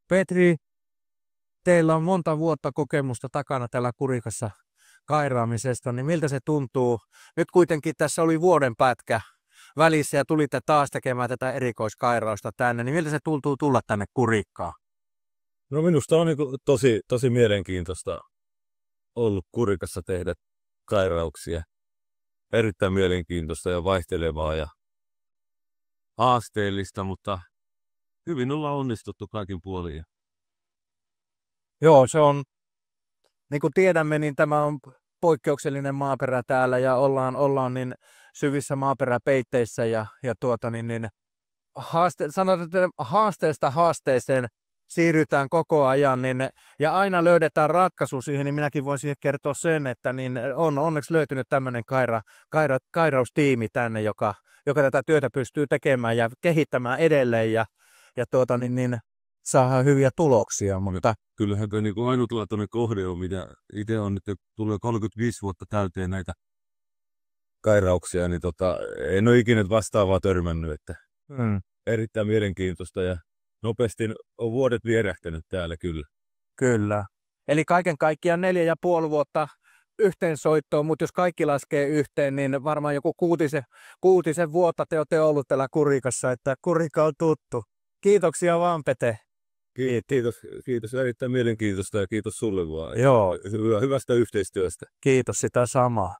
Petri, teillä on monta vuotta kokemusta takana tällä Kurikassa kairaamisesta, niin miltä se tuntuu? Nyt kuitenkin tässä oli vuoden pätkä välissä ja tulitte taas tekemään tätä erikoiskairausta tänne, niin miltä se tuntuu tulla tänne Kurikkaan? No minusta on tosi mielenkiintoista ollut Kurikassa tehdä kairauksia. Erittäin mielenkiintoista ja vaihtelevaa ja haasteellista, mutta hyvin ollaan onnistuttu kaikin puolin. Joo, se on, niin kuin tiedämme, niin tämä on poikkeuksellinen maaperä täällä ja ollaan niin syvissä maaperäpeitteissä ja sanotaan, että haasteesta haasteeseen siirrytään koko ajan ja aina löydetään ratkaisu siihen, niin minäkin voisin kertoa sen, että niin on onneksi löytynyt tämmöinen kairaustiimi tänne, joka tätä työtä pystyy tekemään ja kehittämään edelleen ja saadaan hyviä tuloksia. Mutta kyllähän niin kuin ainutlaatuinen kohde on, mitä itse on nyt tulee 35 vuotta täyteen näitä kairauksia, niin en ole ikinä vastaavaa törmännyt, että erittäin mielenkiintoista ja nopeasti on vuodet vierähtänyt täällä kyllä. Kyllä. Eli kaiken kaikkiaan 4,5 vuotta yhteensoittoon, mutta jos kaikki laskee yhteen, niin varmaan joku kuutisen vuotta te olette ollut täällä Kurikassa, että Kurikka on tuttu. Kiitoksia vaan, Pete. Kiitos erittäin mielenkiintoista ja kiitos sulle vaan. Joo. Hyvästä yhteistyöstä. Kiitos sitä samaa.